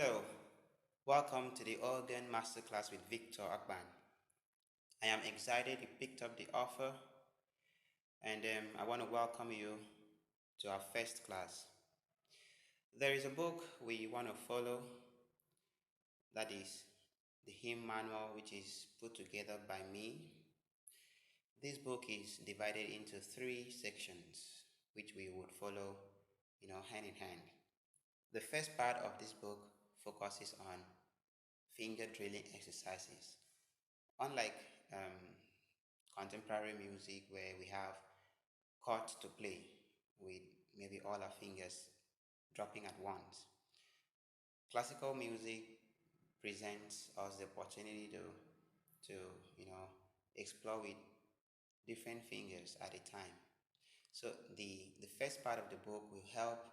Hello, welcome to the Organ Masterclass with Victor Akban. I am excited you picked up the offer and I want to welcome you to our first class. There is a book we want to follow, that is the hymn manual, which is put together by me. This book is divided into three sections, which we would follow, hand in hand. The first part of this book focuses on finger drilling exercises. Unlike contemporary music where we have chords to play with maybe all our fingers dropping at once, classical music presents us the opportunity to you know explore with different fingers at a time. So the first part of the book will help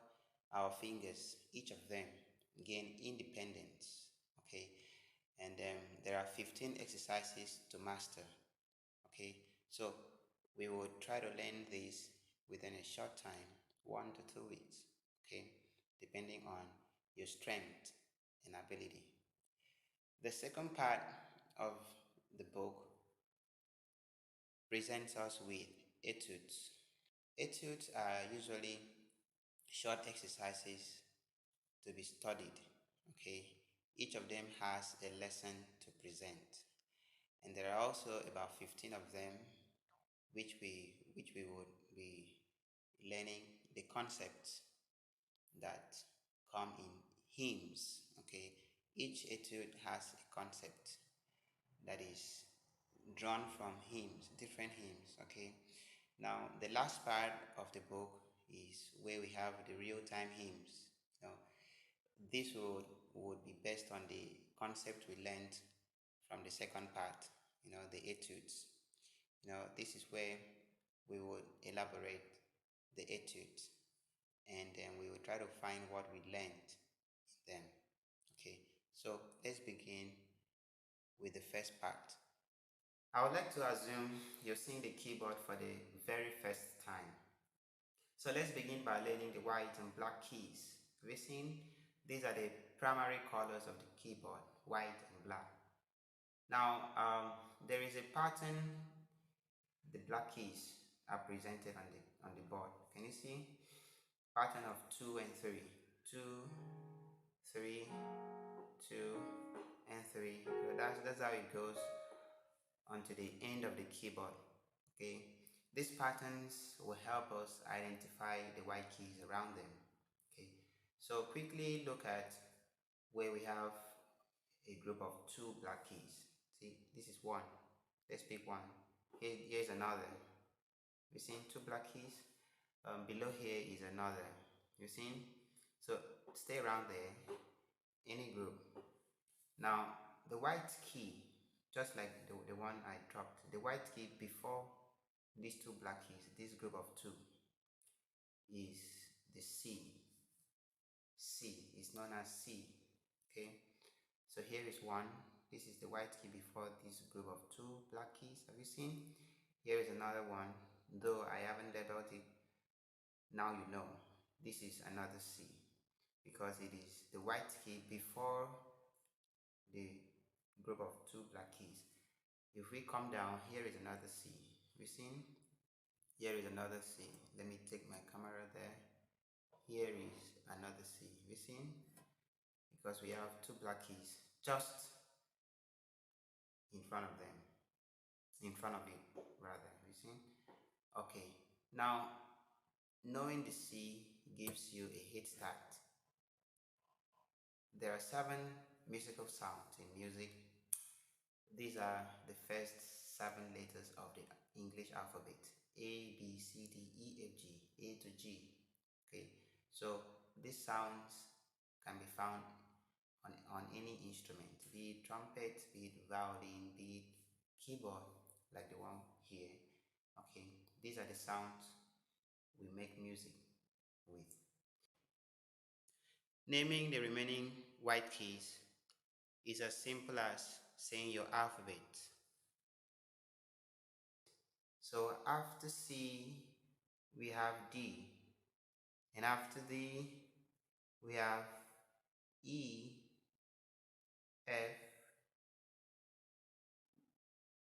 our fingers, each of them, gain independence. Okay, and there are 15 exercises to master. Okay, so we will try to learn this within a short time, 1 to 2 weeks. Okay, depending on your strength and ability. The second part of the book presents us with etudes. Etudes are usually short exercises to be studied. Okay, each of them has a lesson to present, and there are also about 15 of them which we would be learning the concepts that come in hymns. Okay, each etude has a concept that is drawn from hymns, different hymns. Okay, now the last part of the book is where we have the real-time hymns. This would be based on the concept we learned from the second part, the etudes. This is where we would elaborate the etudes, and then we will try to find what we learned in them. Okay, so let's begin with the first part. I would like to assume you're seeing the keyboard for the very first time. So let's begin by learning the white and black keys. Have you seen? These are the primary colors of the keyboard, white and black. Now, there is a pattern. The black keys are presented on the board. Can you see? Pattern of 2 and 3. 2, 3, 2, and 3. So that's how it goes onto the end of the keyboard. Okay. These patterns will help us identify the white keys around them. Okay. So quickly look at where we have a group of 2 black keys. See, this is one. Let's pick one. Here's another. You see 2 black keys? Below here is another. You see? So stay around there. Any group. Now the white key, just like the one I dropped, the white key before these 2 black keys, this group of 2, is the C. C is known as C. Okay. So here is one. This is the white key before this group of 2 black keys. Have you seen? Here is another one. Though I haven't labeled it, now you know. This is another C because it is the white key before the group of 2 black keys. If we come down, here is another C. Have you seen? Here is another C. Let me take my camera there. Here is another C. Have you seen? Because we have 2 black keys just in front of them, in front of it rather. You see? Okay, now knowing the C gives you a head start. There are 7 musical sounds in music. These are the first 7 letters of the English alphabet: A, B, C, D, E, F, G, A to G. Okay, so these sounds can be found on any instrument, be it trumpet, be it violin, be it keyboard, like the one here. Okay, these are the sounds we make music with. Naming the remaining white keys is as simple as saying your alphabet. So after C, we have D, and after D, we have E, F,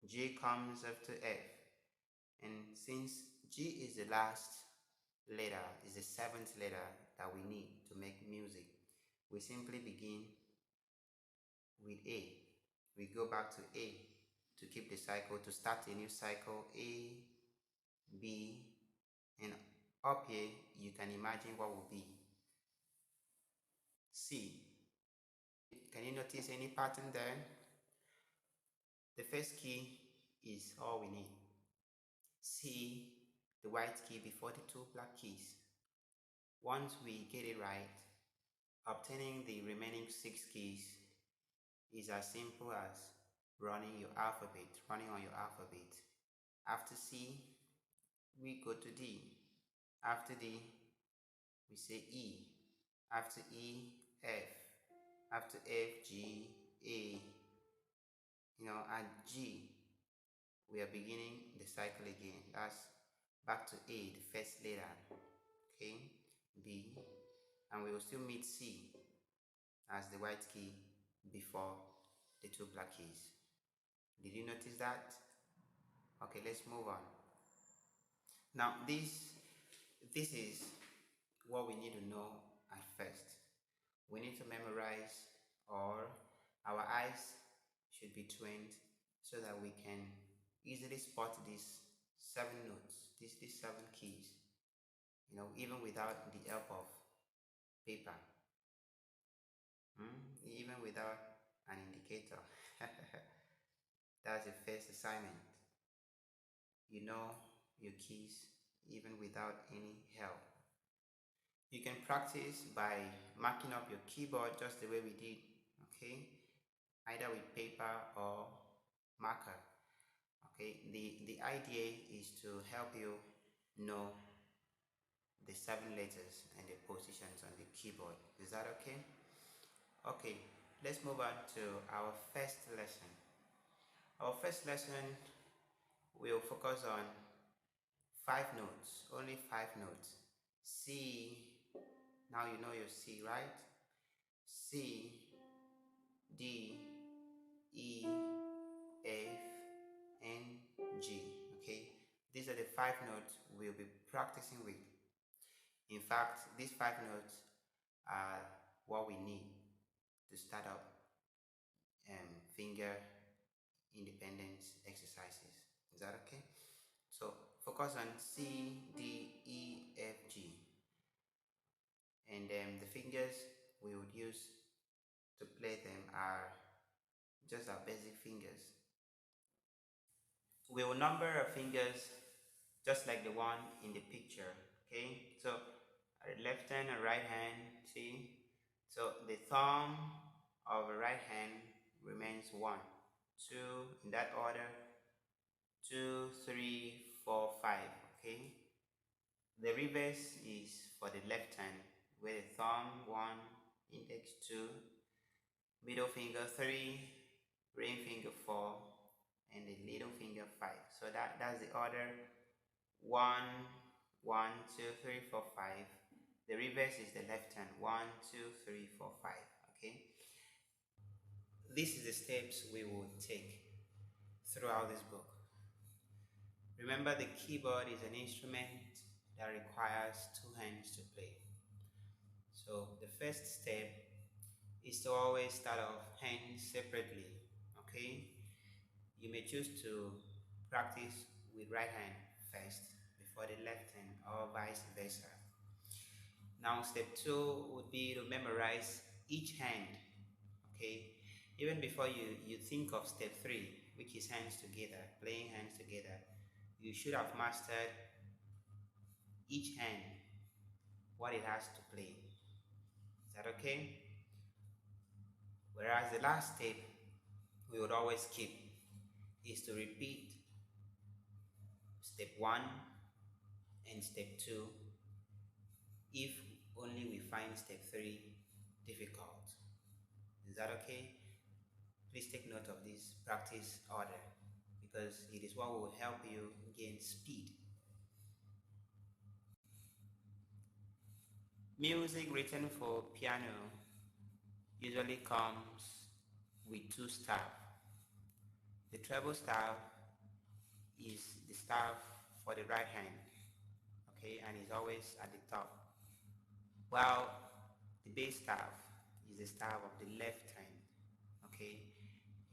G comes after F. And since G is the last letter, is the seventh letter that we need to make music, we simply begin with A. We go back to A to keep the cycle, to start a new cycle. A, B, and up here you can imagine what will be C. Can you notice any pattern there? The first key is all we need. C, the white key before the two black keys. Once we get it right, obtaining the remaining 6 keys is as simple as running on your alphabet. After C, we go to D. After D, we say E. After E, F. After F, G, A. At G, we are beginning the cycle again. That's back to A, the first letter. Okay, B, and we will still meet C as the white key before the two black keys. Did you notice that? Okay, let's move on. Now this is what we need to know at first. We need to memorize, or our eyes should be trained so that we can easily spot these 7 notes, these 7 keys, even without the help of paper, even without an indicator. That's the first assignment. You know your keys even without any help. You can practice by marking up your keyboard just the way we did, okay? Either with paper or marker. Okay, the idea is to help you know the 7 letters and the positions on the keyboard. Is that okay? Okay, let's move on to our first lesson. Our first lesson will focus on 5 notes, only 5 notes. C, now you know your C, right? C, D, E, F, and G. Okay, these are the 5 notes we'll be practicing with. In fact, these 5 notes are what we need to start up finger independence exercises. Is that okay? So focus on C, D, E, F, G. And the fingers we would use to play them are just our basic fingers. We will number our fingers just like the one in the picture. Okay, so left hand and right hand, see? So the thumb of the right hand remains 1, 2, in that order, 2, 3, 4, 5, okay? The reverse is for the left hand, where the thumb 1, index 2, middle finger 3, ring finger 4, and the little finger 5. So that's the order: 1, 1, 2, 3, 4, 5. The reverse is the left hand: 1, 2, 3, 4, 5. Okay. This is the steps we will take throughout this book. Remember, the keyboard is an instrument that requires 2 hands to play. So the first step is to always start off hands separately. Okay. You may choose to practice with right hand first before the left hand, or vice versa. Now step 2 would be to memorize each hand. Okay, even before you think of step 3, which is hands together, playing hands together, you should have mastered each hand, what it has to play. Is that okay? Whereas the last step we would always keep is to repeat step 1 and step 2 if only we find step 3 difficult. Is that okay? Please take note of this practice order, because it is what will help you gain speed. Music written for piano usually comes with two staff. The treble staff is the staff for the right hand, okay, and is always at the top, while the bass staff is the staff of the left hand, okay.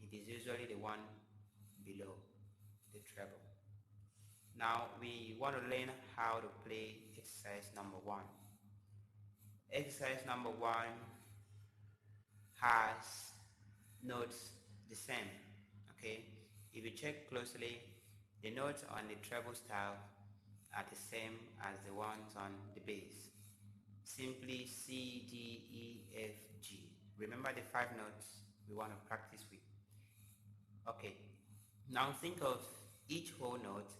It is usually the one below the treble. Now we want to learn how to play exercise number 1. Exercise number 1 has notes the same, okay. If you check closely, the notes on the treble staff are the same as the ones on the bass. Simply C, D, E, F, G. Remember the 5 notes we want to practice with. Okay, now think of each whole note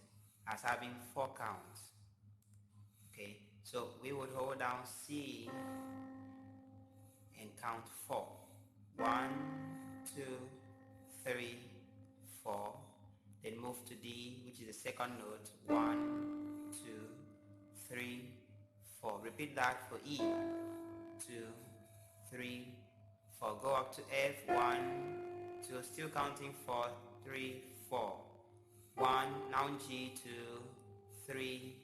as having 4 counts. Okay, so we would hold down C and count 4. 1, 2, 3, 4. Then move to D, which is the second note. 1, 2, 3, 4. Repeat that for E. 2, 3, 4. Go up to F. 1, 2. Still counting 4, 3, 4. 1. Now G. 2, 3,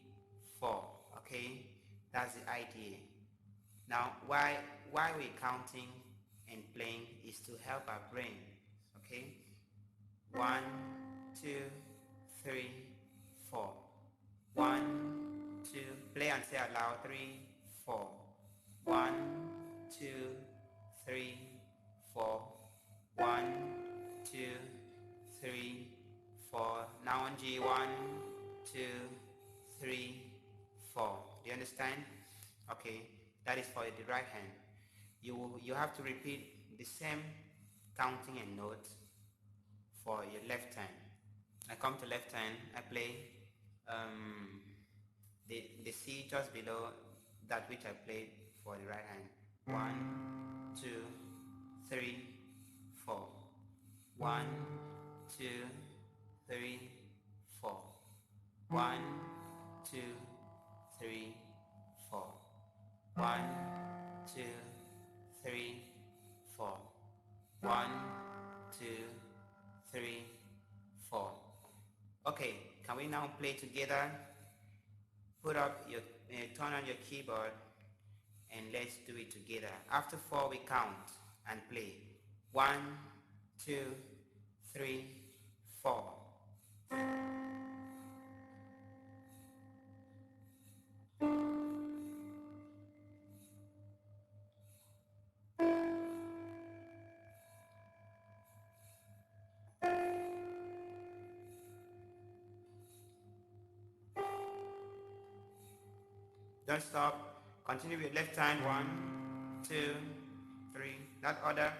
4. Okay, that's the idea. Now, why we're counting and playing is to help our brain. Okay, 1, 2, 3, 4. 1, 2. Play and say out loud. 3, 4. 1, 2, 3, 4. 1, 2, 3, 4. Now on G. 1, 2, 3, 4. Do you understand? Okay, that is for the right hand. You have to repeat the same counting and notes for your left hand. I come to left hand, I play the C just below that which I played for the right hand. 1, 2, 3, 4. 1, 2, 3, 4. 1, 2, 3, 4. 1, 2, 3, 4. 1, 2, 3, 4. Okay, can we now play together? Put up your turn on your keyboard and let's do it together. After 4 we count and play. 1, 2, 3, 4. Don't stop. Continue with left hand. 1, 2, 3. That order.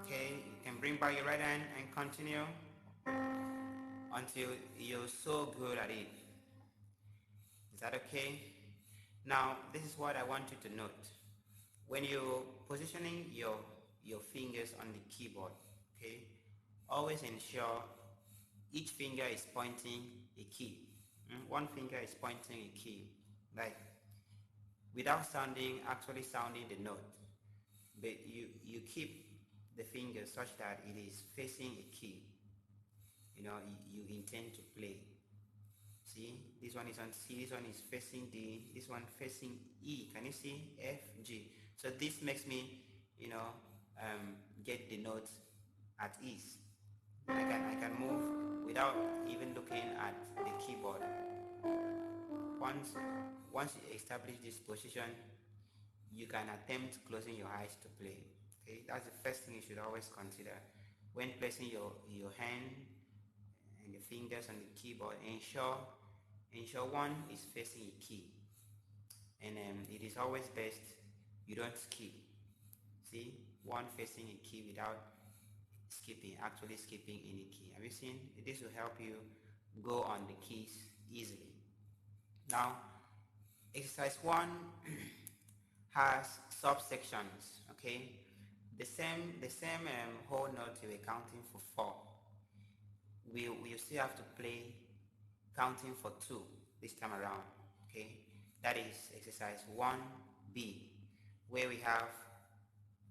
Okay, you can bring back your right hand and continue until you're so good at it. Is that okay? Now, this is what I want you to note. When you're positioning your fingers on the keyboard, okay, always ensure each finger is pointing a key. One finger is pointing a key, like without actually sounding the note. But you keep the finger such that it is facing a key. You know, you intend to play. See, this one is on C, this one is facing D, this one facing E. Can you see? F, G. So this makes me, get the notes at ease. I can move without even looking at the keyboard. Once you establish this position, you can attempt closing your eyes to play. Okay, that's the first thing you should always consider when placing your hand and your fingers on the keyboard. Ensure one is facing a key, and it is always best you don't skip. See, one facing a key without actually skipping any key. Have you seen? This will help you go on the keys easily. Now, exercise 1 has subsections. Okay, The same whole note you were counting for 4. We still have to play counting for 2 this time around. Okay, that is exercise 1B, where we have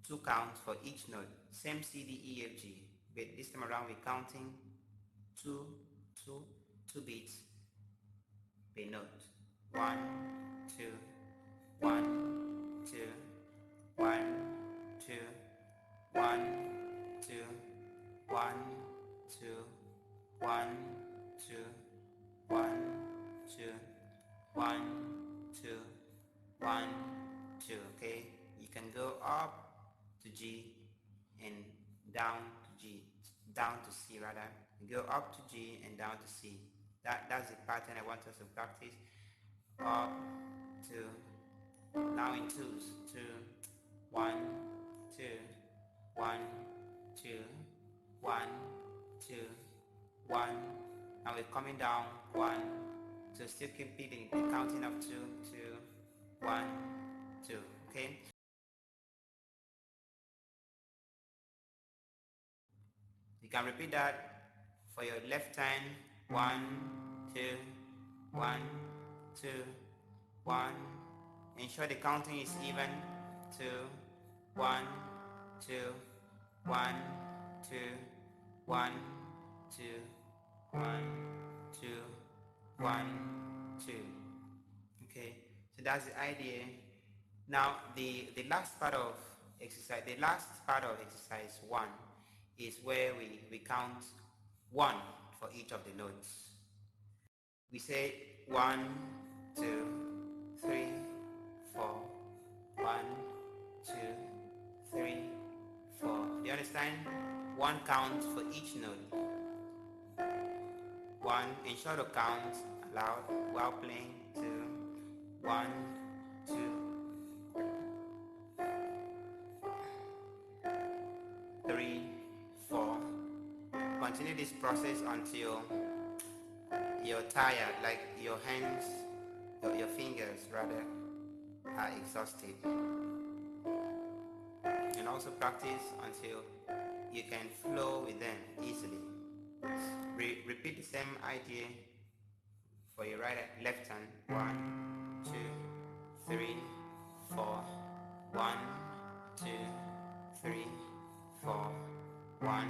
2 counts for each note. Same C, D, E, F, G, but this time around we're counting 2 beats per note. 1, 2, 1, 2, 1, 2, 1, 2, 1, 2, 1, 2, 1, 2, 1, 2, 1, 2. Okay, you can go up to G and down to G, down to C rather. Go up to G and down to C. That's the pattern I want us to practice. Up, 2, now in twos. 2, 1, 2, 1, 2, 1, 2, 1. And we're coming down 1. So still keep beating the counting of 2, 2, 1, 2. Okay. You can repeat that for your left hand. 1, 2, 1, 2, 1. Ensure the counting is even. 2, 1, 2, 1, 2, 1, 2, 1, 2, 1, 2. Okay, so that's the idea. Now the last part of exercise, exercise 1 is where we count 1 for each of the notes. We say 1, 2, 3, 4, 1, 2, 3, 4. Do you understand? 1 count for each note. 1, ensure to count aloud while playing. 2, 1, 2, 3, 4. Continue this process until you're tired, like your hands, your fingers rather, are exhausted. And also practice until you can flow with them easily. Repeat the same idea for your left hand. 1, 2, 3, 4. 1, 2, 3, 4. 1,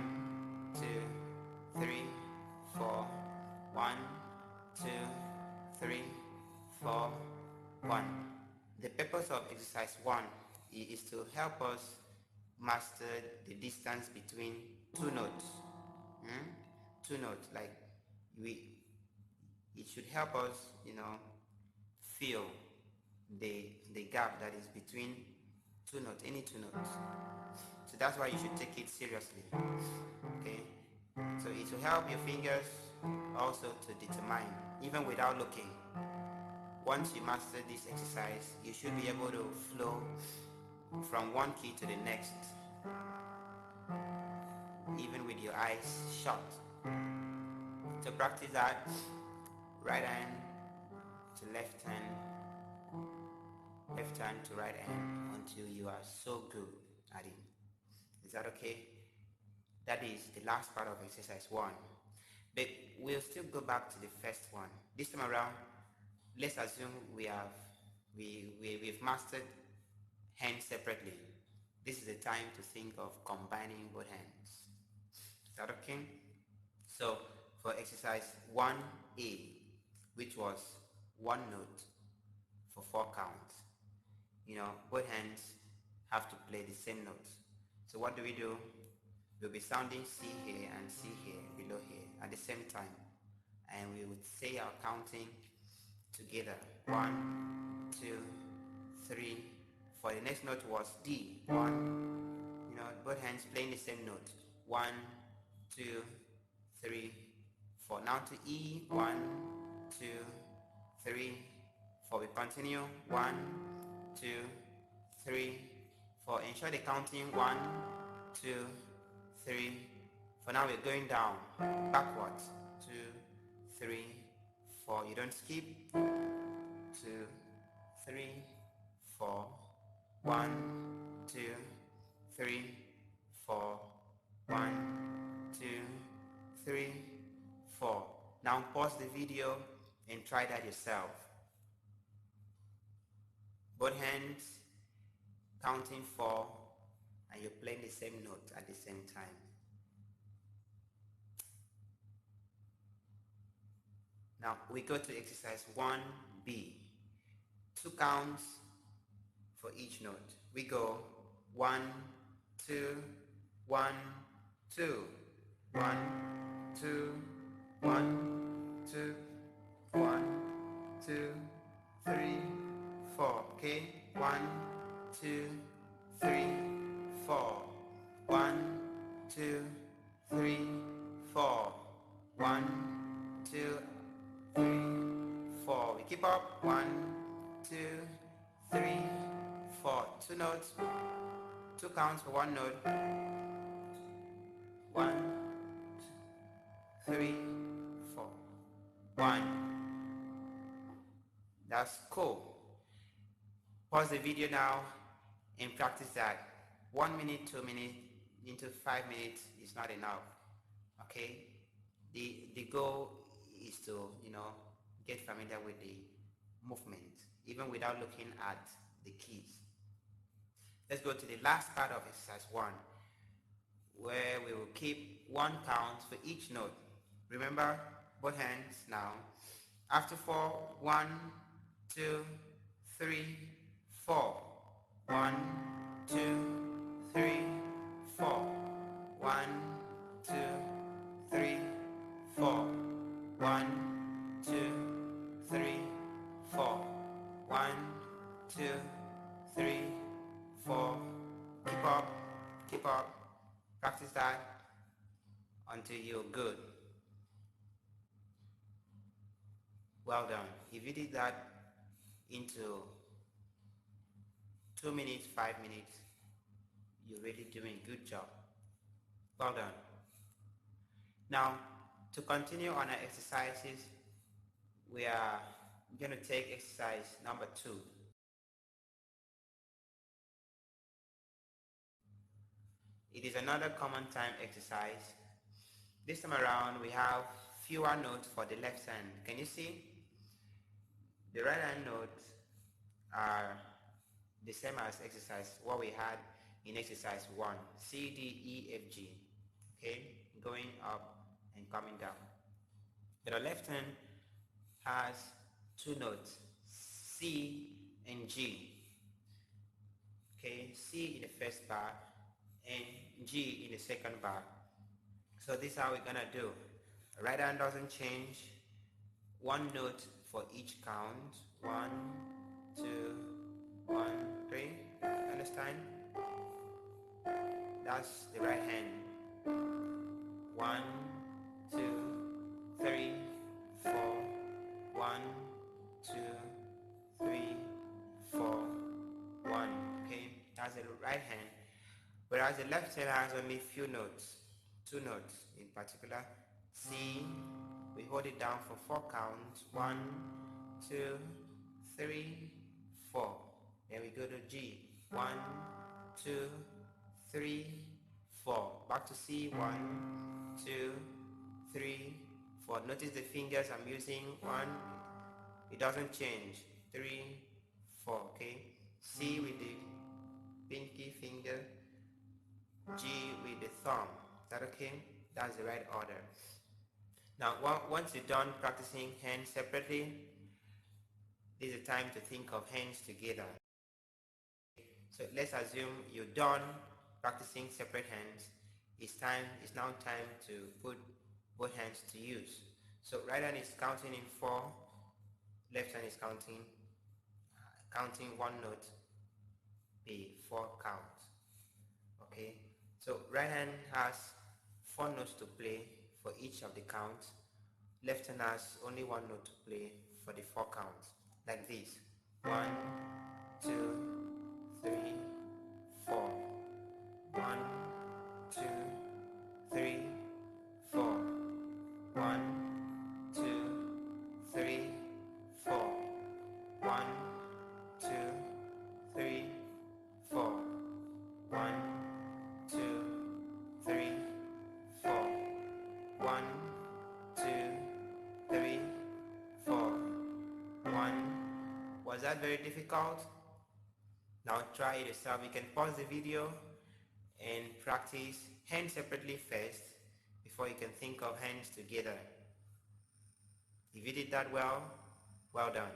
2, 3, 4. 1, 2, 3, 4, 1. The purpose of exercise 1 is to help us master the distance between 2 notes. 2 notes, like it should help us, feel the gap that is between 2 notes, any 2 notes. So that's why you should take it seriously. Okay, so it will help your fingers also to determine, even without looking. Once you master this exercise, you should be able to flow from one key to the next, even with your eyes shut. So practice that, right hand to left hand to right hand, until you are so good at it. Is that okay? That is the last part of exercise 1. But we'll still go back to the first one. This time around, let's assume we've mastered hands separately. This is the time to think of combining both hands. Is that okay? So for exercise 1A, which was 1 note for 4 counts, both hands have to play the same notes. So what do? We'll be sounding C here and C here, below here, at the same time. And we would say our counting together. 1, 2, 3, 4. The next note was D. 1, both hands playing the same note. 1, 2, 3, 4. Now to E. 1, 2, 3, 4. We continue. 1, 2, 3, 4. Ensure the counting. 1, 2, 3, 4. Now we're going down, backwards. 2, 3, 4. You don't skip. 2, 3, 4. 1, 2, 3, video and try that yourself. Both hands counting 4 and you're playing the same note at the same time. Now we go to exercise 1B. 2 counts for each note. We go 1, 2, 1, 2, 1, 2, 1, 2, 1, 2, 3, 4. Okay? 1, 2, 3, 4. 1, 2, 3, 4. 1, 2, 3, 4. We keep up. 1, 2, 3, 4. 2 notes. 2 counts for 1 note. 1, 2, 3, 4. 1. That's cool. Pause the video now and practice that. 1 minute, 2 minutes, into 5 minutes is not enough. Okay? The goal is to, get familiar with the movement, even without looking at the keys. Let's go to the last part of exercise 1, where we will keep 1 count for each note. Remember, both hands now. After 4, 1, 2, 3, 4. 1, 2, 3, 4. 1, 2, 3, 4. 1, 2, 3, 4. 1, 2, 3, 4. Keep up, keep up. Practice that until you're good. Well done. If you did that into 2 minutes, 5 minutes, you're really doing a good job. Well done. Now, to continue on our exercises, we are going to take exercise number 2. It is another common time exercise. This time around, we have fewer notes for the left hand. Can you see? The right hand notes are the same as exercise, what we had in exercise 1. C, D, E, F, G. Okay? Going up and coming down. The left hand has 2 notes, C and G. Okay? C in the first bar and G in the second bar. So this is how we're gonna do. Right hand doesn't change. 1 note for each count. 1, 2, 1, 3. Understand? That's the right hand. 1, 2, 3, 4. 1, 2, 3, 4. 1. Okay? That's the right hand. Whereas the left hand has only few notes. 2 notes in particular. C, we hold it down for 4 counts. 1, 2, 3, 4. Then we go to G. 1, 2, 3, 4. Back to C. 1, 2, 3, 4. Notice the fingers I'm using. 1, it doesn't change. 3, 4. Okay. C with the pinky finger. G with the thumb. Is that okay? That's the right order. Now, once you're done practicing hands separately, this is the time to think of hands together. So let's assume you're done practicing separate hands. It's now time to put both hands to use. So right hand is counting in 4, left hand is counting 1 note, the 4 counts. Okay, so right hand has 4 notes to play for each of the counts. Left hand has only 1 note to play for the 4 counts. Like this. 1, 2, 3, 4. 1, 2, 3, 4. 1, 2, 3, 4. 1, 2, 3, 4. 1, 2, 3, 4. 1, 2, 3, Was that very difficult? Now try it yourself. You can pause the video and practice hands separately first before you can think of hands together. If you did that well, well done.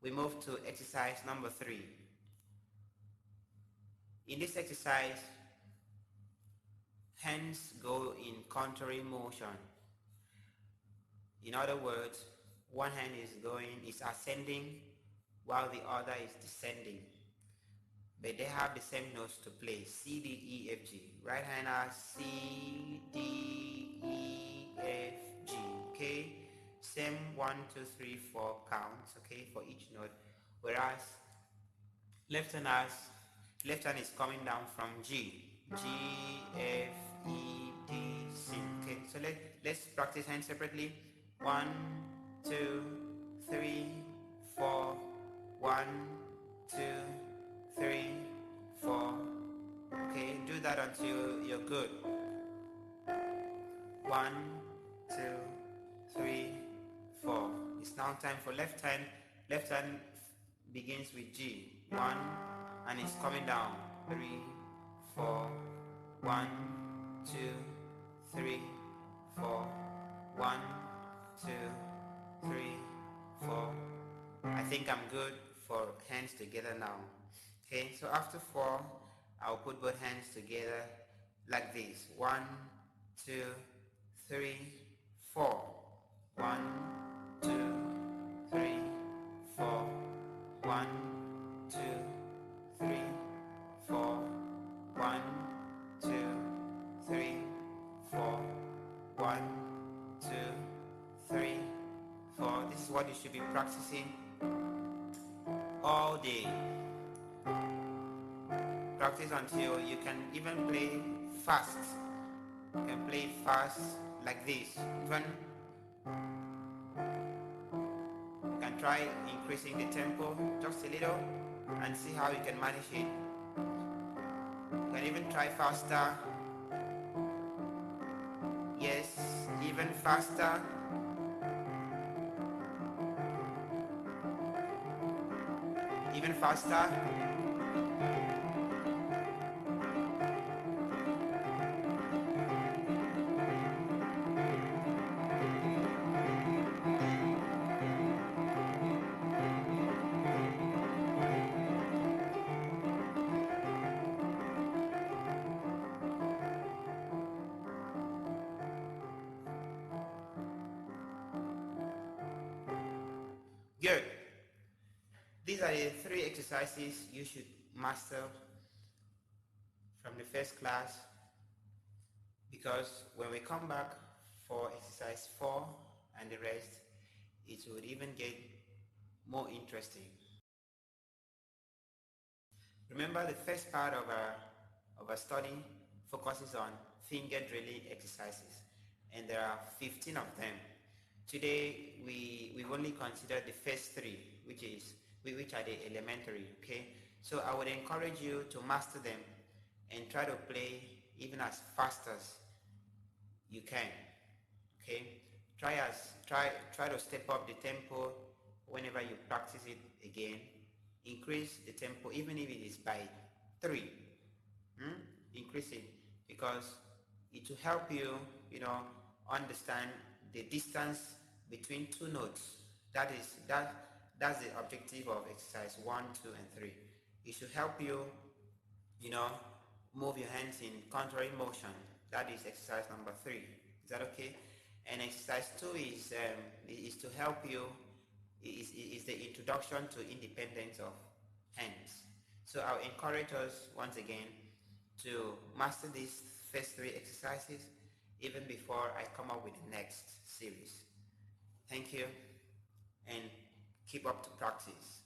We move to exercise number 3. In this exercise, hands go in contrary motion. In other words, one hand is ascending while the other is descending. But they have the same notes to play, C, D, E, F, G. Right hand has C, D, E, F, G, okay? Same 1, 2, 3, 4 counts, okay, for each note. Whereas left hand is coming down from G, G, F, E, D, C, okay? So let's practice hands separately. 1, 2, 3, 4, 1, 2, 3, 4. Okay, do that until you're good. 1, 2, 3, 4. It's now time for left hand. Left hand begins with G. 1, and it's coming down. 3, 4. 1, 2, 3, 4. 1, 2, 3, 4. I think I'm good for hands together now. Okay, so after 4, I'll put both hands together like this. 1, 2, 3, 4. 1, 2, 3, 4. 1, 2, 3, 4. 1, 2, 3, 4. 1, 2, 3, 4. This is what you should be practicing all day. Practice until you can even play fast. You can play fast like this. Even you can try increasing the tempo just a little and see how you can manage it. You can even try faster. Yes, even faster. Even faster. Good. These are the 3 exercises you should master from the first class, because when we come back for exercise 4 and the rest, it would even get more interesting. Remember, the first part of our study focuses on finger drilling exercises, and there are 15 of them. Today we've only considered the first 3, which are the elementary. Okay, so I would encourage you to master them and try to play even as fast as you can. Okay, try to step up the tempo whenever you practice it again. Increase the tempo even if it is by 3. Increase it, because it will help you, understand the distance between 2 notes. That's the objective of exercise 1, 2, and 3. It should help you, move your hands in contrary motion. That is exercise number 3. Is that okay? And exercise 2 is to help you. Is the introduction to independence of hands. So I'll encourage us once again to master these first 3 exercises even before I come up with the next series. Thank you, and keep up to practice.